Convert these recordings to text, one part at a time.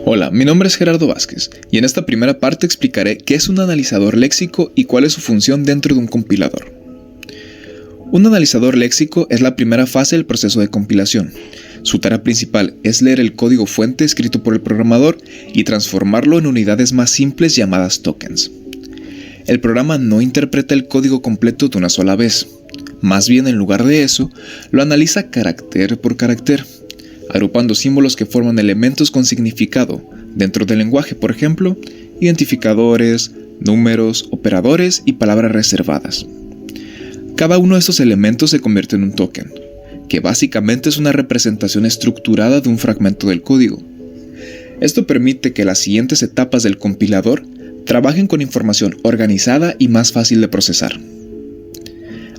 Hola, mi nombre es Gerardo Vázquez y en esta primera parte explicaré qué es un analizador léxico y cuál es su función dentro de un compilador. Un analizador léxico es la primera fase del proceso de compilación. Su tarea principal es leer el código fuente escrito por el programador y transformarlo en unidades más simples llamadas tokens. El programa no interpreta el código completo de una sola vez. Más bien, en lugar de eso, lo analiza carácter por carácter, agrupando símbolos que forman elementos con significado dentro del lenguaje, por ejemplo, identificadores, números, operadores y palabras reservadas. Cada uno de estos elementos se convierte en un token, que básicamente es una representación estructurada de un fragmento del código. Esto permite que las siguientes etapas del compilador trabajen con información organizada y más fácil de procesar.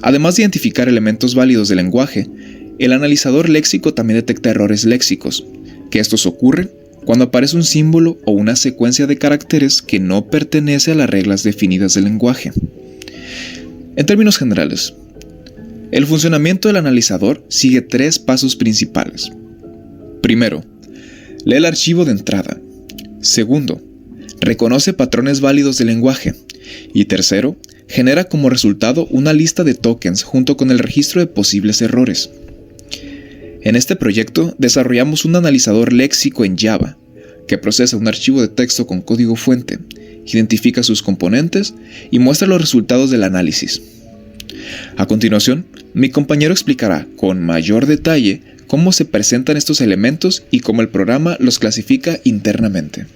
Además de identificar elementos válidos del lenguaje, el analizador léxico también detecta errores léxicos, que estos ocurren cuando aparece un símbolo o una secuencia de caracteres que no pertenece a las reglas definidas del lenguaje. En términos generales, el funcionamiento del analizador sigue 3 pasos principales. Primero, lee el archivo de entrada. Segundo, reconoce patrones válidos del lenguaje. Y tercero, genera como resultado una lista de tokens junto con el registro de posibles errores. En este proyecto desarrollamos un analizador léxico en Java, que procesa un archivo de texto con código fuente, identifica sus componentes y muestra los resultados del análisis. A continuación, mi compañero explicará con mayor detalle cómo se presentan estos elementos y cómo el programa los clasifica internamente.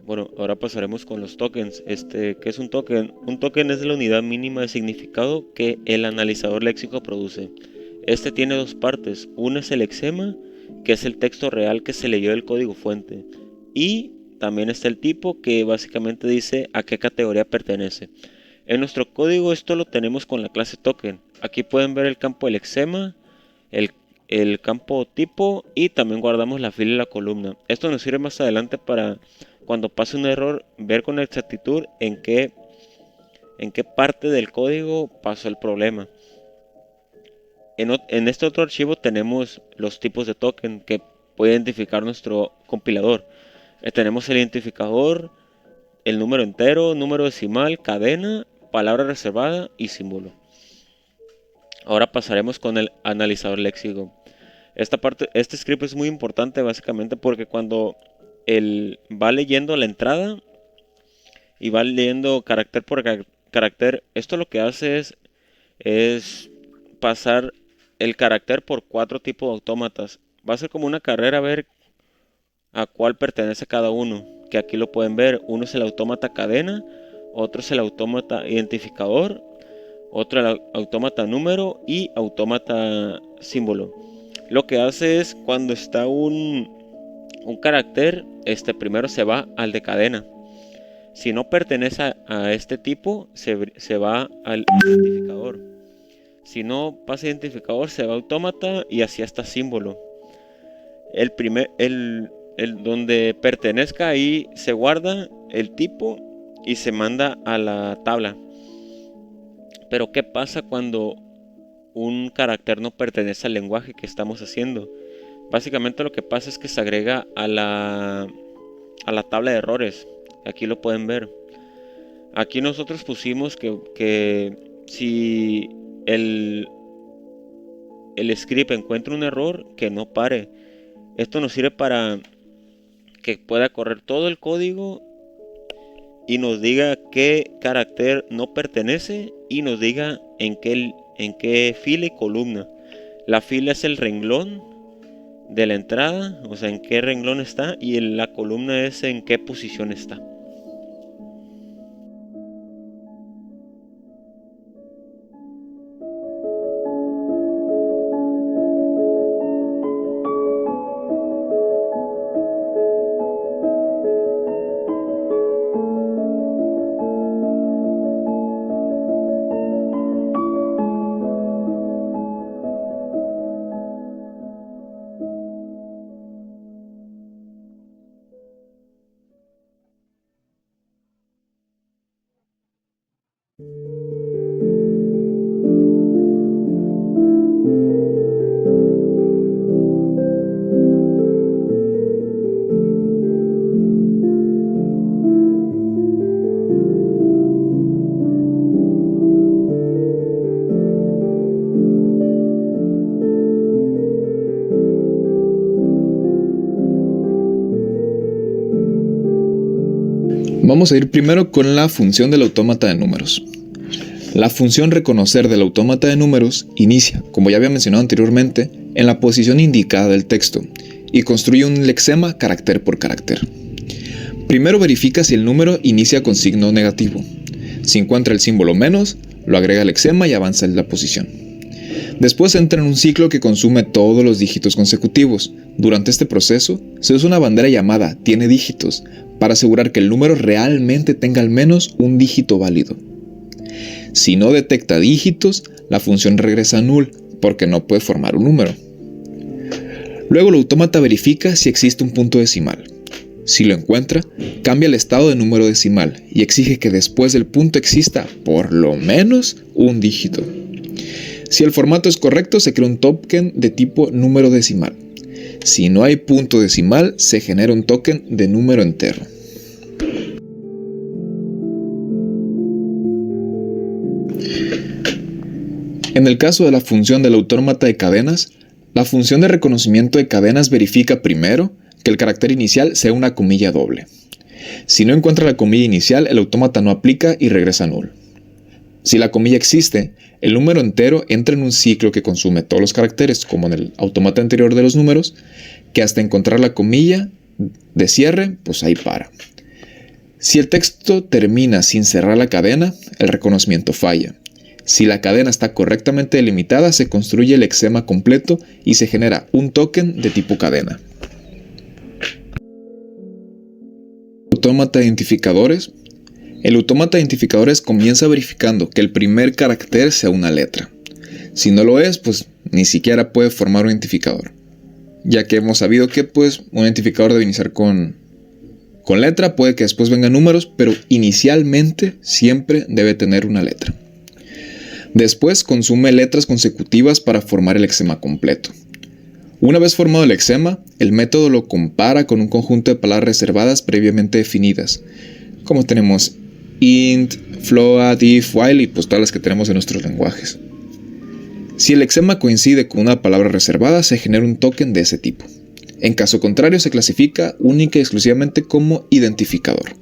Bueno, ahora pasaremos con los tokens. ¿Qué es un token? Un token es la unidad mínima de significado que el analizador léxico produce. Este tiene 2 partes. Una es el lexema, que es el texto real que se leyó del código fuente. Y también está el tipo, que básicamente dice a qué categoría pertenece. En nuestro código esto lo tenemos con la clase token. Aquí pueden ver el campo del lexema, el, el campo tipo y también guardamos la fila y la columna. Esto nos sirve más adelante para cuando pase un error ver con exactitud en qué parte del código pasó el problema. En este otro archivo tenemos los tipos de token que puede identificar nuestro compilador. Tenemos el identificador, el número entero, número decimal, cadena, palabra reservada y símbolo. Ahora pasaremos con el analizador léxico. Este script es muy importante básicamente porque cuando él va leyendo la entrada y va leyendo carácter por carácter, esto lo que hace es pasar el carácter por 4 tipos de autómatas. Va a ser como una carrera a ver a cuál pertenece cada uno, que aquí lo pueden ver. Uno es el autómata cadena, otro es el autómata identificador, otro el autómata número y autómata símbolo. Lo que hace es cuando está un carácter, primero se va al de cadena. Si no pertenece a este tipo, se va al identificador. Si no pasa identificador, se va a autómata y así hasta símbolo. El donde pertenezca ahí se guarda el tipo y se manda a la tabla. Pero ¿qué pasa cuando un carácter no pertenece al lenguaje que estamos haciendo? Básicamente lo que pasa es que se agrega a la tabla de errores. Aquí lo pueden ver. Aquí nosotros pusimos que si el script encuentra un error, que no pare. Esto nos sirve para que pueda correr todo el código y nos diga qué carácter no pertenece y nos diga en qué fila y columna. La fila es el renglón de la entrada, o sea, en qué renglón está, y la columna es en qué posición está. Vamos a ir primero con la función del autómata de números. La función reconocer del autómata de números inicia, como ya había mencionado anteriormente, en la posición indicada del texto y construye un lexema carácter por carácter. Primero verifica si el número inicia con signo negativo. Si encuentra el símbolo menos, lo agrega al lexema y avanza en la posición. Después entra en un ciclo que consume todos los dígitos consecutivos. Durante este proceso, se usa una bandera llamada tiene dígitos para asegurar que el número realmente tenga al menos un dígito válido. Si no detecta dígitos, la función regresa null porque no puede formar un número. Luego el autómata verifica si existe un punto decimal. Si lo encuentra, cambia el estado de número decimal y exige que después del punto exista por lo menos un dígito. Si el formato es correcto, se crea un token de tipo número decimal. Si no hay punto decimal, se genera un token de número entero. En el caso de la función del autómata de cadenas, la función de reconocimiento de cadenas verifica primero que el carácter inicial sea una comilla doble. Si no encuentra la comilla inicial, el autómata no aplica y regresa null. Si la comilla existe, el número entero entra en un ciclo que consume todos los caracteres, como en el autómata anterior de los números, que hasta encontrar la comilla de cierre, pues ahí para. Si el texto termina sin cerrar la cadena, el reconocimiento falla. Si la cadena está correctamente delimitada, se construye el lexema completo y se genera un token de tipo cadena. Autómata de identificadores. El autómata de identificadores comienza verificando que el primer carácter sea una letra. Si no lo es, pues ni siquiera puede formar un identificador, ya que hemos sabido que pues un identificador debe iniciar con letra, puede que después vengan números, pero inicialmente siempre debe tener una letra. Después consume letras consecutivas para formar el lexema completo. Una vez formado el lexema, el método lo compara con un conjunto de palabras reservadas previamente definidas, como tenemos int, float, if, while y pues todas las que tenemos en nuestros lenguajes. Si el lexema coincide con una palabra reservada, se genera un token de ese tipo. En caso contrario, se clasifica única y exclusivamente como identificador.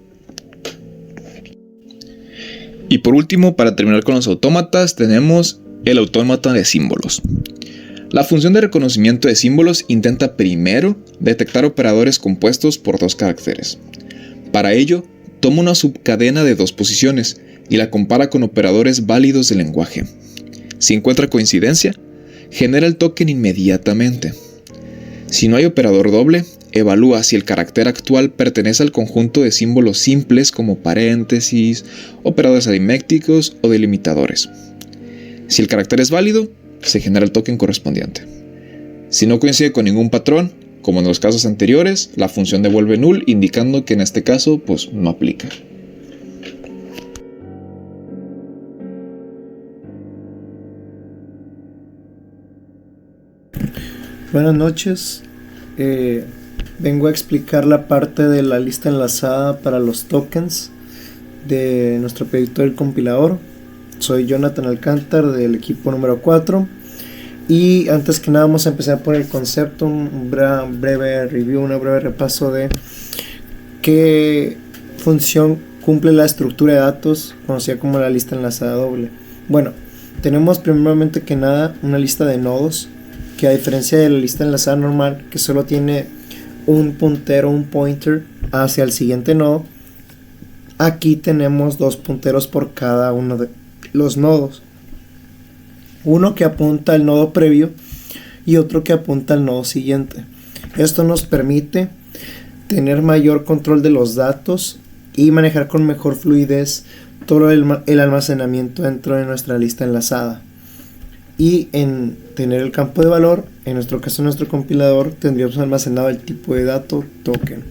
Y por último, para terminar con los autómatas, tenemos el autómata de símbolos. La función de reconocimiento de símbolos intenta primero detectar operadores compuestos por dos caracteres. Para ello, toma una subcadena de dos posiciones y la compara con operadores válidos del lenguaje. Si encuentra coincidencia, genera el token inmediatamente. Si no hay operador doble, evalúa si el carácter actual pertenece al conjunto de símbolos simples como paréntesis, operadores aritméticos o delimitadores. Si el carácter es válido, se genera el token correspondiente. Si no coincide con ningún patrón, como en los casos anteriores, la función devuelve null, indicando que en este caso pues no aplica. Buenas noches. Vengo a explicar la parte de la lista enlazada para los tokens de nuestro proyecto del compilador. Soy Jonathan Alcántar del equipo número 4 y antes que nada vamos a empezar por el concepto, un breve review, un breve repaso de qué función cumple la estructura de datos conocida como la lista enlazada doble. Bueno, tenemos primeramente que nada una lista de nodos que, a diferencia de la lista enlazada normal que solo tiene un puntero, un pointer hacia el siguiente nodo, aquí tenemos dos punteros por cada uno de los nodos, uno que apunta al nodo previo y otro que apunta al nodo siguiente. Esto nos permite tener mayor control de los datos y manejar con mejor fluidez todo el almacenamiento dentro de nuestra lista enlazada. Y en tener el campo de valor, en nuestro caso nuestro compilador, tendríamos almacenado el tipo de dato token,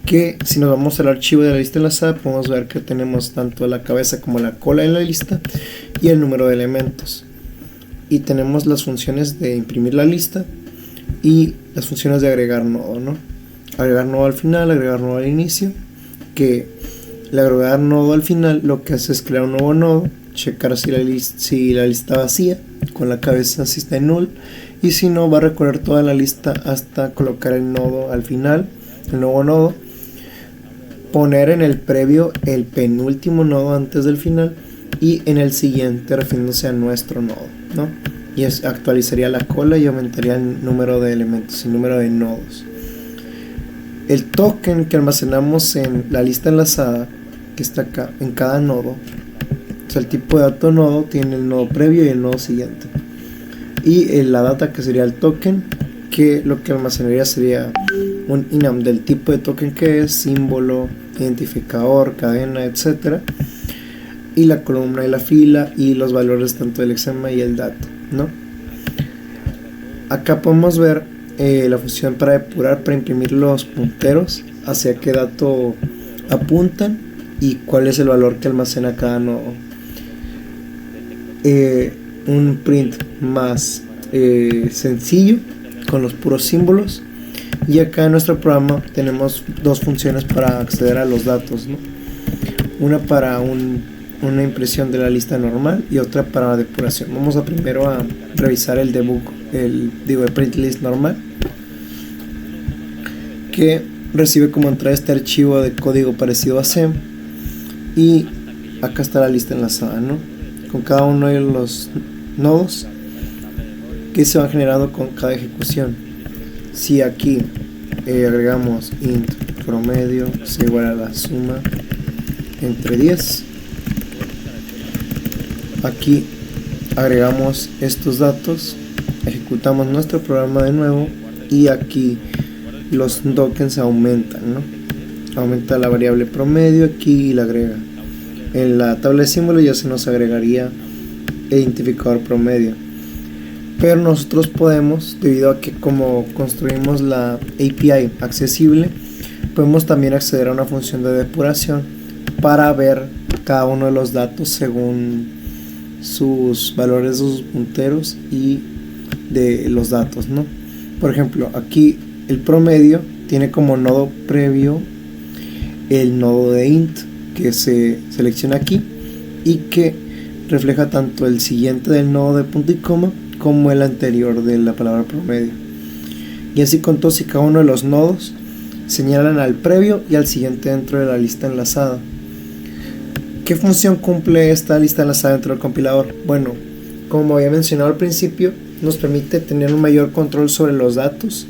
que si nos vamos al archivo de la lista enlazada podemos ver que tenemos tanto la cabeza como la cola en la lista y el número de elementos, y tenemos las funciones de imprimir la lista y las funciones de agregar nodo, ¿no? Agregar nodo al final, agregar nodo al inicio, que el agregar nodo al final lo que hace es crear un nuevo nodo, checar si la lista vacía con la cabeza si está en null, y si no va a recorrer toda la lista hasta colocar el nodo al final, el nuevo nodo, poner en el previo el penúltimo nodo antes del final y en el siguiente refiriéndose a nuestro nodo, ¿no? Y actualizaría la cola y aumentaría el número de elementos, el número de nodos. El token que almacenamos en la lista enlazada, que está acá, en cada nodo, o sea, el tipo de dato nodo tiene el nodo previo y el nodo siguiente. Y la data, que sería el token, que lo que almacenaría sería un enum del tipo de token que es, símbolo, identificador, cadena, etc. Y la columna y la fila y los valores tanto del lexema y el dato, ¿no? Acá podemos ver la función para depurar, para imprimir los punteros hacia qué dato apuntan y cuál es el valor que almacena cada nodo. Un print más sencillo con los puros símbolos. Y acá en nuestro programa tenemos dos funciones para acceder a los datos, ¿no? Una para una impresión de la lista normal y otra para la depuración. Vamos a primero a revisar el debug, el print list normal, que recibe como entrada este archivo de código parecido a C, y acá está la lista enlazada, ¿no? Con cada uno de los nodos que se van generando con cada ejecución. Si aquí agregamos int promedio es igual a la suma entre 10, aquí agregamos estos datos, ejecutamos nuestro programa de nuevo y aquí los tokens aumentan, ¿no? Aumenta la variable promedio aquí y la agrega. En la tabla de símbolos ya se nos agregaría el identificador promedio. Pero nosotros podemos, debido a que como construimos la API accesible, podemos también acceder a una función de depuración para ver cada uno de los datos según sus valores de sus punteros y de los datos, ¿no? Por ejemplo, aquí el promedio tiene como nodo previo el nodo de int, que se selecciona aquí y que refleja tanto el siguiente del nodo de punto y coma como el anterior de la palabra promedio. Y así con todos y cada uno de los nodos señalan al previo y al siguiente dentro de la lista enlazada. ¿Qué función cumple esta lista enlazada dentro del compilador? Bueno, como había mencionado al principio, nos permite tener un mayor control sobre los datos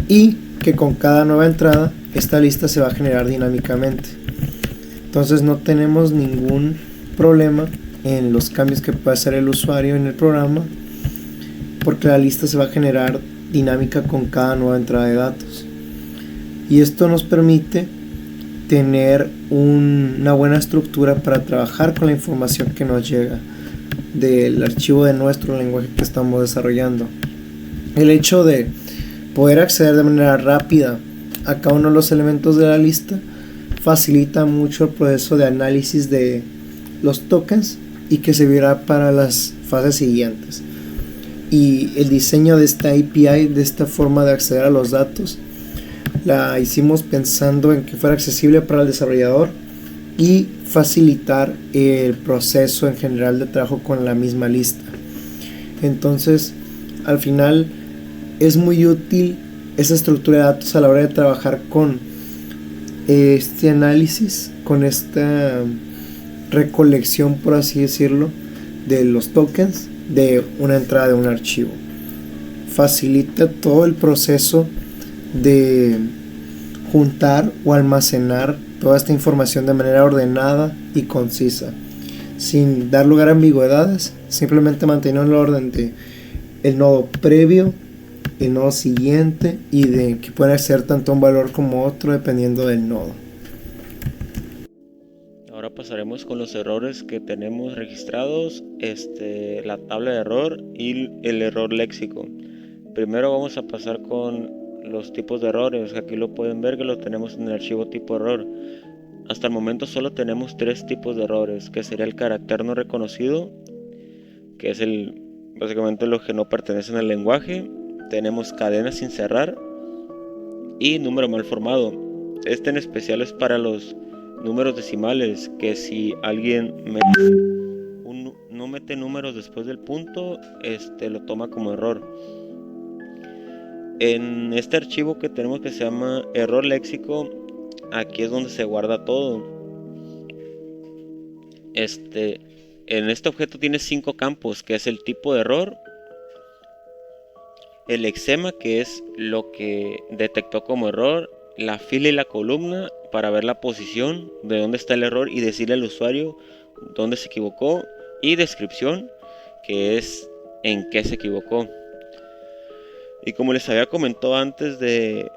y que con cada nueva entrada esta lista se va a generar dinámicamente. Entonces no tenemos ningún problema en los cambios que puede hacer el usuario en el programa, porque la lista se va a generar dinámica con cada nueva entrada de datos. Y esto nos permite tener una buena estructura para trabajar con la información que nos llega del archivo de nuestro lenguaje que estamos desarrollando. El hecho de poder acceder de manera rápida a cada uno de los elementos de la lista facilita mucho el proceso de análisis de los tokens y que servirá para las fases siguientes. Y el diseño de esta API, de esta forma de acceder a los datos, la hicimos pensando en que fuera accesible para el desarrollador y facilitar el proceso en general de trabajo con la misma lista. Entonces, al final es muy útil esa estructura de datos a la hora de trabajar con este análisis, con esta recolección, por así decirlo, de los tokens de una entrada de un archivo. Facilita todo el proceso de juntar o almacenar toda esta información de manera ordenada y concisa, sin dar lugar a ambigüedades, simplemente manteniendo el orden de el nodo previo, el nodo siguiente, y de que pueden acceder tanto a un valor como otro dependiendo del nodo. Ahora pasaremos con los errores que tenemos registrados, la tabla de error y el error léxico. Primero vamos a pasar con los tipos de errores. Aquí lo pueden ver que lo tenemos en el archivo tipo error. Hasta el momento solo tenemos 3 tipos de errores, que sería el carácter no reconocido, que es básicamente los que no pertenecen al lenguaje. Tenemos cadena sin cerrar y número mal formado. En especial es para los números decimales, que si alguien no mete números después del punto, lo toma como error. En este archivo que tenemos, que se llama error léxico, aquí es donde se guarda todo. En este objeto tiene 5 campos, que es el tipo de error, el lexema, que es lo que detectó como error, la fila y la columna para ver la posición de dónde está el error y decirle al usuario dónde se equivocó, y descripción, que es en qué se equivocó. Y como les había comentado antes de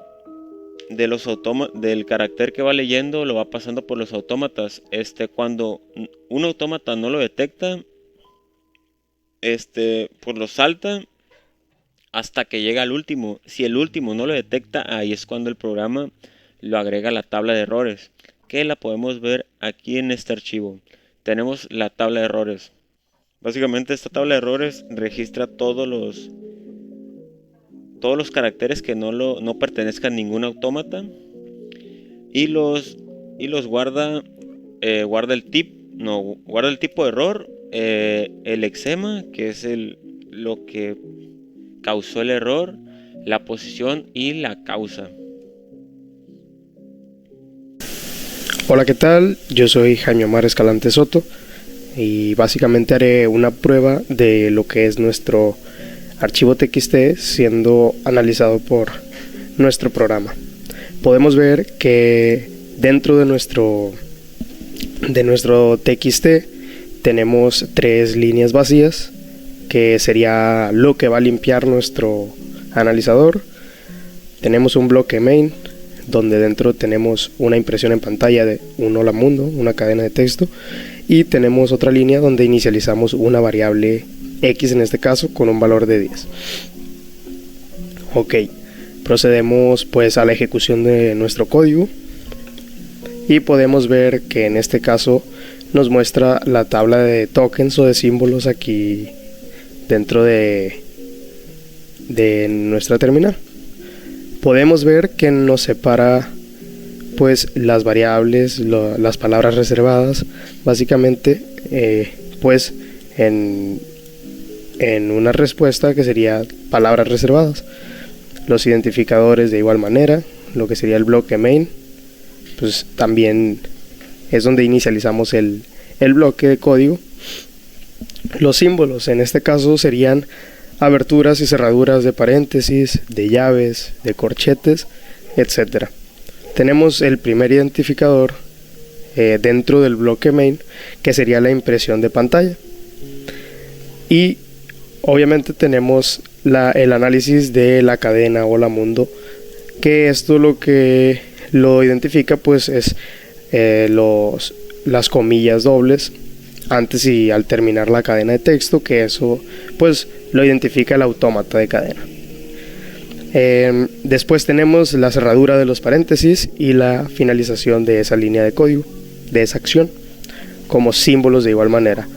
los del carácter que va leyendo, lo va pasando por los autómatas. Cuando un autómata no lo detecta, pues lo salta hasta que llega al último. Si el último no lo detecta, ahí es cuando el programa lo agrega a la tabla de errores, que la podemos ver aquí en este archivo. Tenemos la tabla de errores. Básicamente esta tabla de errores registra todos los caracteres que no pertenezcan a ningún autómata, y los guarda guarda el tipo de error, el lexema, que es lo que causó el error, la posición y la causa. Hola, ¿qué tal? Yo soy Jaime Omar Escalante Soto y básicamente haré una prueba de lo que es nuestro archivo TXT siendo analizado por nuestro programa. Podemos ver que dentro de nuestro TXT tenemos 3 líneas vacías, que sería lo que va a limpiar nuestro analizador. Tenemos un bloque main, donde dentro tenemos una impresión en pantalla de un hola mundo, una cadena de texto, y tenemos otra línea donde inicializamos una variable X, en este caso con un valor de 10. Ok, procedemos pues a la ejecución de nuestro código y podemos ver que en este caso nos muestra la tabla de tokens o de símbolos aquí dentro de nuestra terminal. Podemos ver que nos separa pues las variables, las palabras reservadas, básicamente pues en una respuesta que sería palabras reservadas. Los identificadores de igual manera, lo que sería el bloque main, pues también es donde inicializamos el bloque de código. Los símbolos en este caso serían aberturas y cerraduras de paréntesis, de llaves, de corchetes, etc. Tenemos el primer identificador dentro del bloque main, que sería la impresión de pantalla, y obviamente tenemos el análisis de la cadena hola mundo, que esto lo que lo identifica pues es las comillas dobles antes y al terminar la cadena de texto, que eso pues lo identifica el autómata de cadena. Después tenemos la cerradura de los paréntesis y la finalización de esa línea de código, de esa acción, como símbolos de igual manera.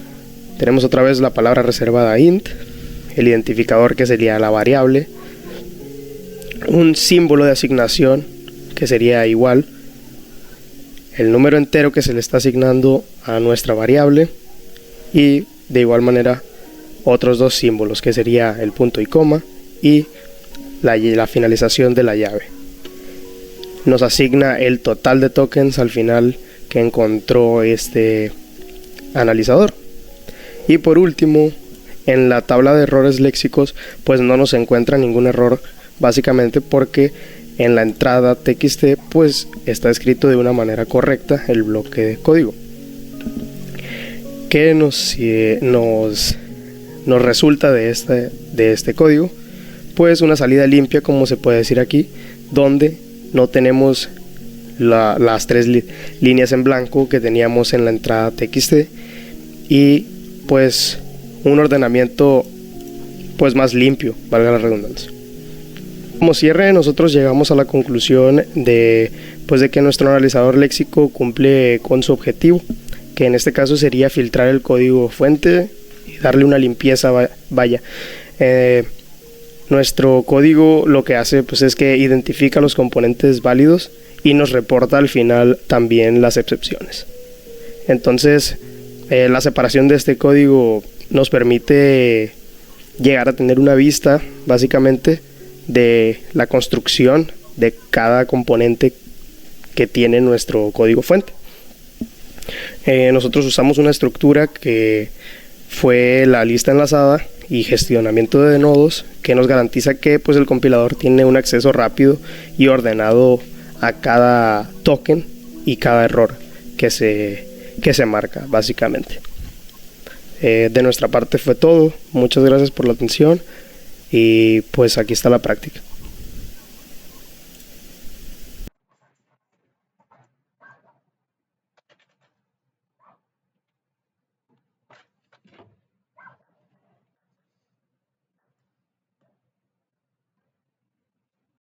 Tenemos otra vez la palabra reservada int, el identificador que sería la variable, un símbolo de asignación que sería igual, el número entero que se le está asignando a nuestra variable, y de igual manera otros 2 símbolos que sería el punto y coma y la finalización de la llave. Nos asigna el total de tokens al final que encontró este analizador. Y por último, en la tabla de errores léxicos pues no nos encuentra ningún error, básicamente porque en la entrada TXT pues está escrito de una manera correcta el bloque de código. ¿Qué nos resulta de este código? Pues una salida limpia, como se puede decir aquí, donde no tenemos las 3 líneas en blanco que teníamos en la entrada TXT, y pues un ordenamiento pues más limpio, valga la redundancia. Como cierre, nosotros llegamos a la conclusión de que nuestro analizador léxico cumple con su objetivo, que en este caso sería filtrar el código fuente y darle una limpieza. Nuestro código lo que hace pues es que identifica los componentes válidos y nos reporta al final también las excepciones. Entonces la separación de este código nos permite llegar a tener una vista básicamente de la construcción de cada componente que tiene nuestro código fuente. Nosotros usamos una estructura que fue la lista enlazada y gestionamiento de nodos, que nos garantiza que pues, el compilador tiene un acceso rápido y ordenado a cada token y cada error que se marca, básicamente. De nuestra parte fue todo. Muchas gracias por la atención y pues aquí está la práctica.